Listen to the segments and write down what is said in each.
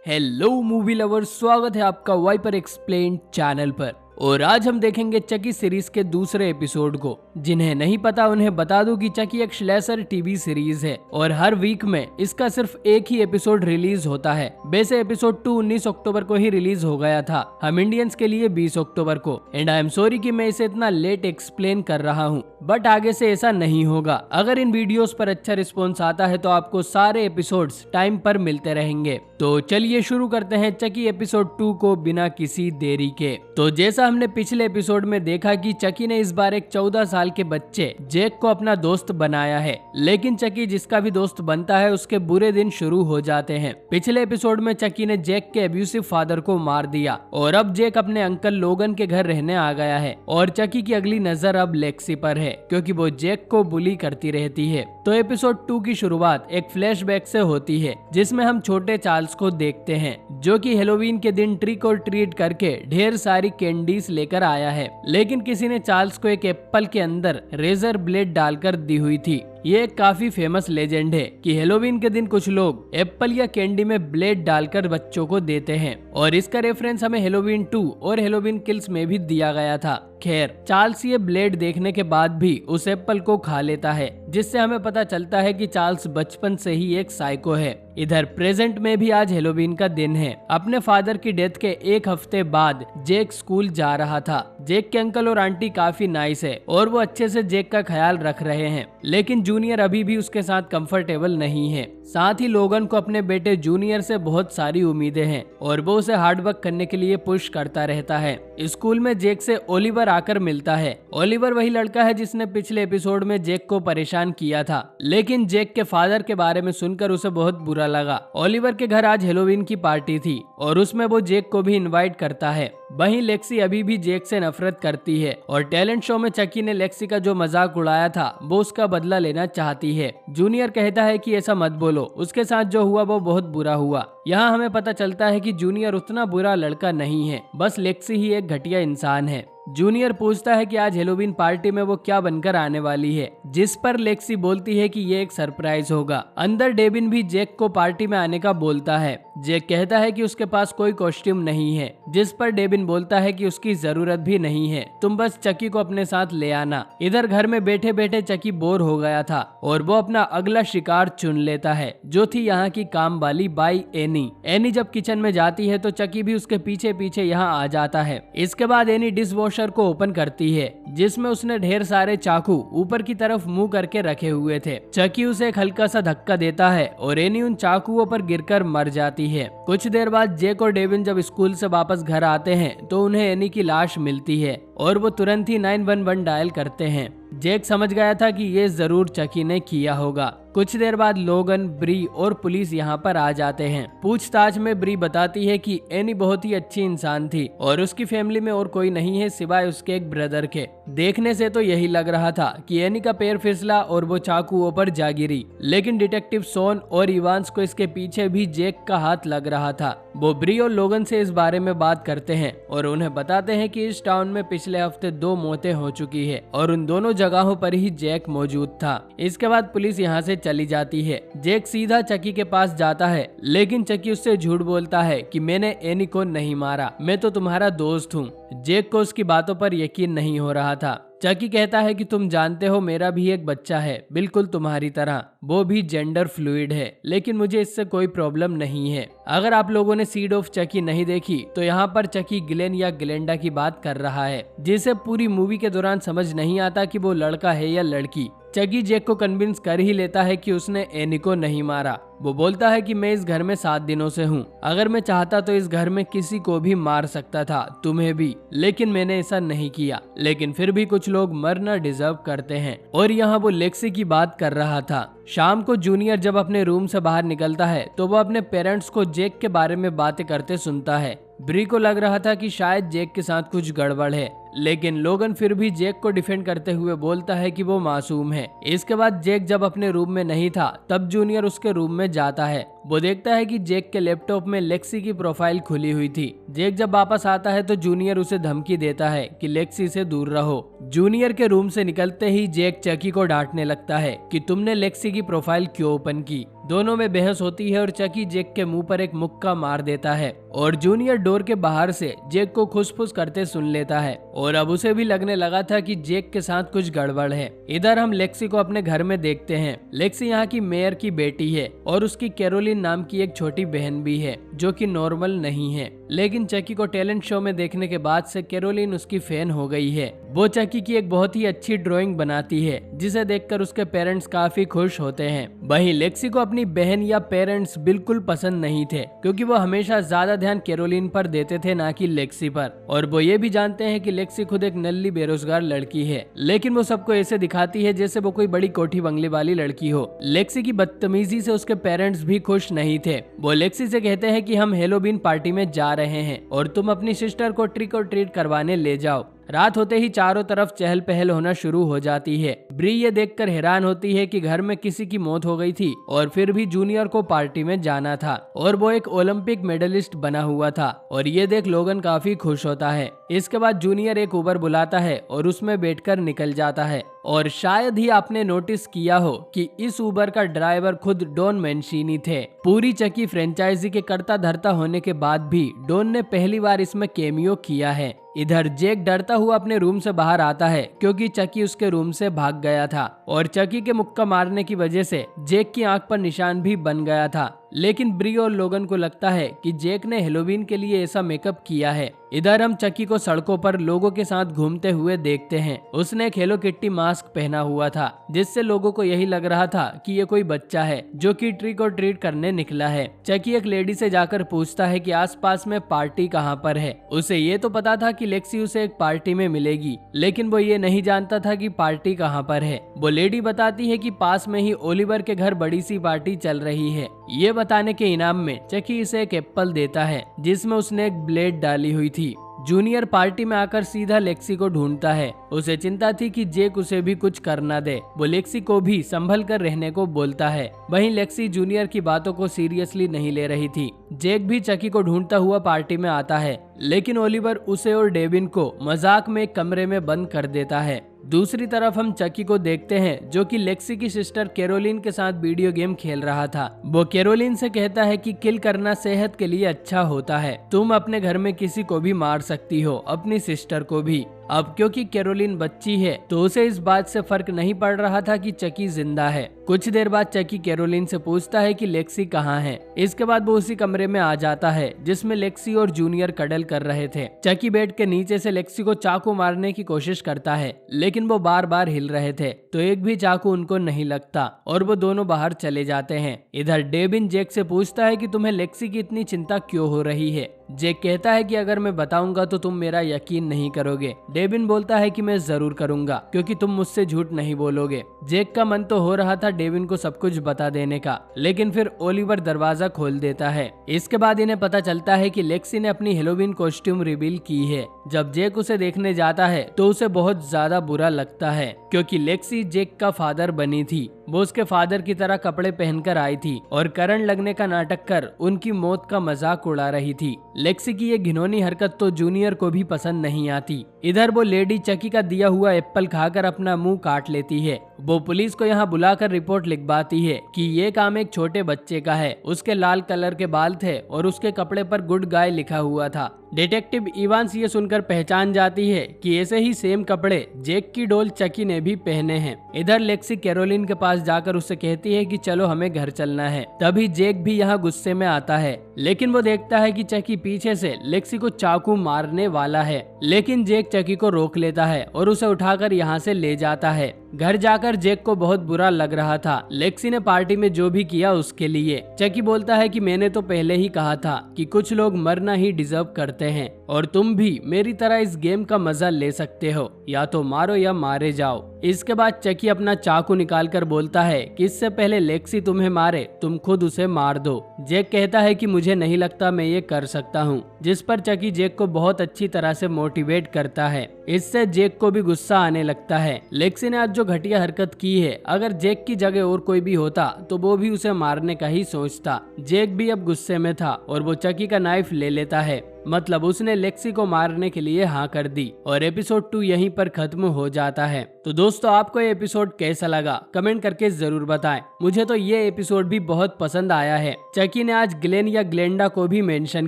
Hello movie lovers, स्वागत है आपका वाइपर एक्सप्लेन चैनल पर। और आज हम देखेंगे चकी सीरीज के दूसरे एपिसोड को। जिन्हें नहीं पता उन्हें बता दूं कि चकी एक स्लेशर टीवी सीरीज है और हर वीक में इसका सिर्फ एक ही एपिसोड रिलीज होता है। वैसे एपिसोड 2 19 अक्टूबर को ही रिलीज हो गया था, हम इंडियंस के लिए 20 अक्टूबर को। एंड आई एम सॉरी कि मैं इसे इतना लेट एक्सप्लेन कर रहा हूँ, बट आगे से ऐसा नहीं होगा। अगर इन वीडियोस पर अच्छा रिस्पॉन्स आता है तो आपको सारे एपिसोड्स टाइम पर मिलते रहेंगे। तो चलिए शुरू करते हैं चकी एपिसोड 2 को बिना किसी देरी के। तो जैसा हमने पिछले एपिसोड में देखा कि चकी ने इस बार एक 14 साल के बच्चे जैक को अपना दोस्त बनाया है, लेकिन चकी जिसका भी दोस्त बनता है उसके बुरे दिन शुरू हो जाते हैं। पिछले एपिसोड में चकी ने जैक के अब्यूसिव फादर को मार दिया और अब जैक अपने अंकल लोगन के घर रहने आ गया है और चकी की अगली नजर अब लेक्सी पर है क्योंकि वो जैक को बुली करती रहती है। तो एपिसोड 2 की शुरुआत एक फ्लैशबैक से होती है जिसमें हम छोटे चार्ल्स को देखते हैं जो कि हेलोवीन के दिन ट्रिक और ट्रीट करके ढेर सारी कैंडीज लेकर आया है, लेकिन किसी ने चार्ल्स को एक एप्पल के अंदर रेजर ब्लेड डालकर दी हुई थी। ये एक काफी फेमस लेजेंड है कि हेलोवीन के दिन कुछ लोग एप्पल या कैंडी में ब्लेड डालकर बच्चों को देते हैं और इसका रेफरेंस हमें हेलोवीन 2 और हेलोवीन किल्स में भी दिया गया था। खैर, चार्ल्स ये ब्लेड देखने के बाद भी उस एप्पल को खा लेता है, जिससे हमें पता चलता है कि चार्ल्स बचपन से ही एक साइको है। इधर प्रेजेंट में भी आज हेलोवीन का दिन है। अपने फादर की डेथ के एक हफ्ते बाद जैक स्कूल जा रहा था। जैक के अंकल और आंटी काफी नाइस है और वो अच्छे से जैक का ख्याल रख रहे हैं, लेकिन जूनियर अभी भी उसके साथ कंफर्टेबल नहीं है। साथ ही लोगन को अपने बेटे जूनियर से बहुत सारी उम्मीदें हैं और वो उसे हार्डवर्क करने के लिए पुश करता रहता है। स्कूल में जैक से ओलिवर आकर मिलता है। ओलिवर वही लड़का है जिसने पिछले एपिसोड में जैक को परेशान किया था, लेकिन जैक के फादर के बारे में सुनकर उसे बहुत बुरा लगा। ओलिवर के घर आज हेलोवीन की पार्टी थी और उसमें वो जैक को भी इनवाइट करता है। वहीं लेक्सी अभी भी जैक से नफरत करती है और टैलेंट शो में चकी ने लेक्सी का जो मजाक उड़ाया था वो उसका बदला लेना चाहती है। जूनियर कहता है कि ऐसा मत बोलो, उसके साथ जो हुआ वो बहुत बुरा हुआ। यहाँ हमें पता चलता है कि जूनियर उतना बुरा लड़का नहीं है, बस लेक्सी ही एक घटिया इंसान है। जूनियर पूछता है कि आज हेलोवीन पार्टी में वो क्या बनकर आने वाली है, जिस पर लेक्सी बोलती है कि ये एक सरप्राइज होगा। अंदर डेविन भी जैक को पार्टी में आने का बोलता है। जैक कहता है कि उसके पास कोई कॉस्ट्यूम नहीं है, जिस पर डेविन बोलता है कि उसकी जरूरत भी नहीं है, तुम बस चकी को अपने साथ ले आना। इधर घर में बैठे बैठे चकी बोर हो गया था और वो अपना अगला शिकार चुन लेता है, जो थी यहाँ की काम वाली बाई एनी। एनी जब किचन में जाती है तो चकी भी उसके पीछे पीछे यहाँ आ जाता है। इसके बाद एनी डिश वॉशर को ओपन करती है जिसमें उसने ढेर सारे चाकू ऊपर की तरफ मुंह करके रखे हुए थे। चकी उसे एक हल्का सा धक्का देता है और एनी उन चाकुओं पर गिरकर मर जाती है। कुछ देर बाद जैक और डेविन जब स्कूल से वापस घर आते हैं तो उन्हें एनी की लाश मिलती है और वो तुरंत ही 911 डायल करते हैं। जैक समझ गया था कि ये जरूर चकी ने किया होगा। कुछ देर बाद लोगन, ब्री और पुलिस यहाँ पर आ जाते हैं। पूछताछ में ब्री बताती है कि एनी बहुत ही अच्छी इंसान थी और उसकी फैमिली में और कोई नहीं है सिवाय उसके एक ब्रदर के। देखने से तो यही लग रहा था कि एनी का पैर फिसला और वो चाकुओं पर जा गिरी, लेकिन डिटेक्टिव सोन और इवांस को इसके पीछे भी जैक का हाथ लग रहा था। वो ब्री और लोगन से इस बारे में बात करते हैं और उन्हें बताते हैं कि इस टाउन में पिछले हफ्ते 2 मौतें हो चुकी है और उन दोनों जगहों पर ही जैक मौजूद था। इसके बाद पुलिस यहाँ से चली जाती है। जैक सीधा चकी के पास जाता है, लेकिन चकी उससे झूठ बोलता है कि मैंने एनी को नहीं मारा, मैं तो तुम्हारा दोस्त हूँ। जैक को उसकी बातों पर यकीन नहीं हो रहा था। चकी कहता है कि तुम जानते हो मेरा भी एक बच्चा है, बिल्कुल तुम्हारी तरह, वो भी जेंडर फ्लूइड है, लेकिन मुझे इससे कोई प्रॉब्लम नहीं है। अगर आप लोगों ने सीड ऑफ चकी नहीं देखी तो यहाँ पर चकी ग्लेन या ग्लेंडा की बात कर रहा है, जिसे पूरी मूवी के दौरान समझ नहीं आता कि वो लड़का है या लड़की। चकी जैक को कन्विंस कर ही लेता है कि उसने एनी को नहीं मारा। वो बोलता है कि मैं इस घर में 7 दिनों से हूँ, अगर मैं चाहता तो इस घर में किसी को भी मार सकता था, तुम्हें भी, लेकिन मैंने ऐसा नहीं किया। लेकिन फिर भी कुछ लोग मरना डिजर्व करते हैं। और यहाँ वो लेक्सी की बात कर रहा था। शाम को जूनियर जब अपने रूम से बाहर निकलता है तो वो अपने पेरेंट्स को जैक के बारे में बातें करते सुनता है। ब्री को लग रहा था कि शायद जैक के साथ कुछ गड़बड़ है, लेकिन लोगन फिर भी जैक को डिफेंड करते हुए बोलता है कि वो मासूम है। इसके बाद जैक जब अपने रूम में नहीं था तब जूनियर उसके रूम में जाता है। वो देखता है कि जैक के लैपटॉप में लेक्सी की प्रोफाइल खुली हुई थी। जैक जब वापस आता है तो जूनियर उसे धमकी देता है कि लेक्सी से दूर रहो। जूनियर के रूम से निकलते ही जैक चकी को डांटने लगता है कि तुमने लेक्सी की प्रोफाइल क्यों ओपन की। दोनों में बहस होती है और चकी जेक के मुंह पर एक मुक्का मार देता है और जूनियर डोर के बाहर से जेक को खुसफुस करते सुन लेता है और अब उसे भी लगने लगा था कि जेक के साथ कुछ गड़बड़ है। इधर हम लेक्सी को अपने घर में देखते हैं। लेक्सी यहाँ की मेयर की बेटी है और उसकी कैरोलिन नाम की एक छोटी बहन भी है जो कि नॉर्मल नहीं है, लेकिन चकी को टैलेंट शो में देखने के बाद से कैरोलिन उसकी फैन हो गई है। वो चकी की एक बहुत ही अच्छी ड्राइंग बनाती है जिसे देखकर उसके पेरेंट्स काफी खुश होते हैं। वहीं लेक्सी को अपनी बहन या पेरेंट्स बिल्कुल पसंद नहीं थे क्योंकि वो हमेशा ज्यादा ध्यान कैरोलिन पर देते थे ना कि लेक्सी पर, और वो ये भी जानते हैं कि लेक्सी खुद एक नल्ली बेरोजगार लड़की है, लेकिन वो सबको ऐसे दिखाती है जैसे वो कोई बड़ी कोठी बंगले वाली लड़की हो। लेक्सी की बदतमीजी से उसके पेरेंट्स भी खुश नहीं थे। वो लेक्सी से कहते हैं कि हम हेलोवीन पार्टी में जा रहे हैं और तुम अपनी सिस्टर को ट्रिक और ट्रीट करवाने ले जाओ। रात होते ही चारों तरफ चहल पहल होना शुरू हो जाती है। ब्री ये देखकर हैरान होती है कि घर में किसी की मौत हो गई थी और फिर भी जूनियर को पार्टी में जाना था और वो एक ओलंपिक मेडलिस्ट बना हुआ था, और ये देख लोगन काफी खुश होता है। इसके बाद जूनियर एक उबर बुलाता है और उसमें बैठकर निकल जाता है। और शायद ही आपने नोटिस किया हो कि इस उबर का ड्राइवर खुद डॉन मैंशिनी थे। पूरी चकी फ्रेंचाइजी के कर्ता धर्ता होने के बाद भी डॉन ने पहली बार इसमें कैमियो किया है। इधर जेक डरता हुआ अपने रूम से बाहर आता है क्योंकि चकी उसके रूम से भाग गया था और चकी के मुक्का मारने की वजह से जेक की आंख पर निशान भी बन गया था। लेकिन ब्री और लोगन को लगता है कि जेक ने हेलोवीन के लिए ऐसा मेकअप किया है। इधर हम चकी को सड़कों पर लोगों के साथ घूमते हुए देखते हैं। उसने एक हेलो किट्टी मास्क पहना हुआ था जिससे लोगों को यही लग रहा था कि ये कोई बच्चा है जो कि ट्रिक और ट्रीट करने निकला है। चकी एक लेडी से जाकर पूछता है कि आसपास में पार्टी कहाँ पर है। उसे ये तो पता था कि लेक्सी उसे एक पार्टी में मिलेगी, लेकिन वो ये नहीं जानता था कि पार्टी कहाँ पर है। वो लेडी बताती है कि पास में ही ओलिवर के घर बड़ी सी पार्टी चल रही है। ये बताने के इनाम में चकी इसे एक एप्पल देता है जिसमें उसने एक ब्लेड डाली हुई थी। जूनियर पार्टी में आकर सीधा लेक्सी को ढूंढता है। उसे चिंता थी कि जेक उसे भी कुछ करना दे। वो लेक्सी को भी संभल कर रहने को बोलता है। वहीं लेक्सी जूनियर की बातों को सीरियसली नहीं ले रही थी। जेक भी चकी को ढूंढता हुआ पार्टी में आता है, लेकिन ओलिवर उसे और डेविन को मजाक में एक कमरे में बंद कर देता है। दूसरी तरफ हम चकी को देखते हैं जो कि लेक्सी की सिस्टर कैरोलिन के साथ वीडियो गेम खेल रहा था। वो कैरोलिन से कहता है कि किल करना सेहत के लिए अच्छा होता है, तुम अपने घर में किसी को भी मार सकती हो, अपनी सिस्टर को भी। अब क्योंकि कैरोलिन बच्ची है तो उसे इस बात से फर्क नहीं पड़ रहा था कि चकी जिंदा है। कुछ देर बाद चकी कैरोलिन से पूछता है कि लेक्सी कहाँ है। इसके बाद वो उसी कमरे में आ जाता है जिसमें लेक्सी और जूनियर कडल कर रहे थे। चकी बेड के नीचे से लेक्सी को चाकू मारने की कोशिश करता है, लेकिन वो बार बार हिल रहे थे तो एक भी चाकू उनको नहीं लगता और वो दोनों बाहर चले जाते हैं। इधर डेविन जेक से पूछता है कि तुम्हें लेक्सी की इतनी चिंता क्यों हो रही है। जेक कहता है कि अगर मैं बताऊंगा तो तुम मेरा यकीन नहीं करोगे। डेविन बोलता है कि मैं जरूर करूंगा क्योंकि तुम मुझसे झूठ नहीं बोलोगे। जेक का मन तो हो रहा था डेविन को सब कुछ बता देने का, लेकिन फिर ओलिवर दरवाजा खोल देता है। इसके बाद इन्हें पता चलता है कि लेक्सी ने अपनी हेलोवीन कॉस्ट्यूम रिवील की है। जब जेक उसे देखने जाता है तो उसे बहुत ज्यादा बुरा लगता है क्योंकि लेक्सी जेक का फादर बनी थी। वो उसके फादर की तरह कपड़े पहनकर आई थी और करंट लगने का नाटक कर उनकी मौत का मजाक उड़ा रही थी। लेक्सी की ये घिनौनी हरकत तो जूनियर को भी पसंद नहीं आती। इधर वो लेडी चकी का दिया हुआ एप्पल खाकर अपना मुंह काट लेती है। वो पुलिस को यहाँ बुलाकर रिपोर्ट लिखवाती है कि ये काम एक छोटे बच्चे का है। उसके लाल कलर के बाल थे और उसके कपड़े पर गुड गाय लिखा हुआ था। डिटेक्टिव इवांस ये सुनकर पहचान जाती है कि ऐसे ही सेम कपड़े जेक की डॉल चकी ने भी पहने हैं। इधर लेक्सी कैरोलिन के पास जाकर उससे कहती है कि चलो हमें घर चलना है। तभी जेक भी यहाँ गुस्से में आता है, लेकिन वो देखता है कि चकी पीछे से लेक्सी को चाकू मारने वाला है, लेकिन जेक चकी को रोक लेता है और उसे उठाकर यहाँ से ले जाता है। घर जाकर जेक को बहुत बुरा लग रहा था लेक्सी ने पार्टी में जो भी किया उसके लिए। चकी बोलता है कि मैंने तो पहले ही कहा था कि कुछ लोग मरना ही डिजर्व करते हैं और तुम भी मेरी तरह इस गेम का मजा ले सकते हो, या तो मारो या मारे जाओ। इसके बाद चकी अपना चाकू निकालकर बोलता है कि इससे पहले लेक्सी तुम्हें मारे तुम खुद उसे मार दो। जेक कहता है कि मुझे नहीं लगता मैं ये कर सकता हूँ, जिस पर चकी जेक को बहुत अच्छी तरह से मोटिवेट करता है। इससे जेक को भी गुस्सा आने लगता है। लेक्सी ने आज जो घटिया हरकत की है, अगर जेक की जगह और कोई भी होता तो वो भी उसे मारने का ही सोचता। जेक भी अब गुस्से में था और वो चकी का नाइफ ले लेता है। मतलब उसने लेक्सी को मारने के लिए हाँ कर दी और एपिसोड 2 यहीं पर खत्म हो जाता है। तो दोस्तों आपको ये एपिसोड कैसा लगा कमेंट करके जरूर बताएं। मुझे तो ये एपिसोड भी बहुत पसंद आया है। चकी ने आज ग्लेन या ग्लेंडा को भी मेंशन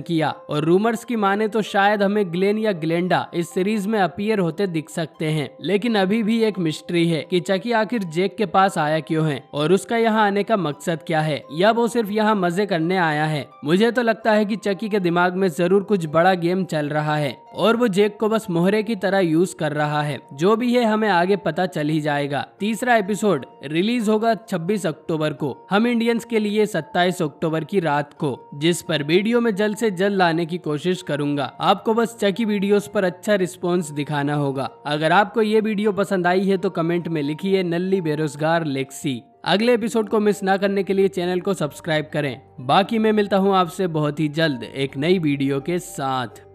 किया और रूमर्स की माने तो शायद हमें ग्लेन या ग्लेंडा इस सीरीज में अपीयर होते दिख सकते हैं, लेकिन अभी भी एक मिस्ट्री है कि चकी आखिर जेक के पास आया क्यों है और उसका यहाँ आने का मकसद क्या है, या वो सिर्फ यहाँ मजे करने आया है। मुझे तो लगता है कि चकी के दिमाग में जरूर कुछ बड़ा गेम चल रहा है और वो जेक को बस मोहरे की तरह यूज कर रहा है। जो भी है हमें आगे पता चल ही जाएगा। तीसरा एपिसोड रिलीज होगा 26 अक्टूबर को, हम इंडियंस के लिए 27 अक्टूबर की रात को, जिस पर वीडियो में जल्द से जल्द लाने की कोशिश करूंगा। आपको बस चकी वीडियोस पर अच्छा रिस्पॉन्स दिखाना होगा। अगर आपको ये वीडियो पसंद आई है तो कमेंट में लिखिए नल्ली बेरोजगार लेक्सी। अगले एपिसोड को मिस ना करने के लिए चैनल को सब्सक्राइब करें। बाकी मैं मिलता हूँ आपसे बहुत ही जल्द एक नई वीडियो के साथ।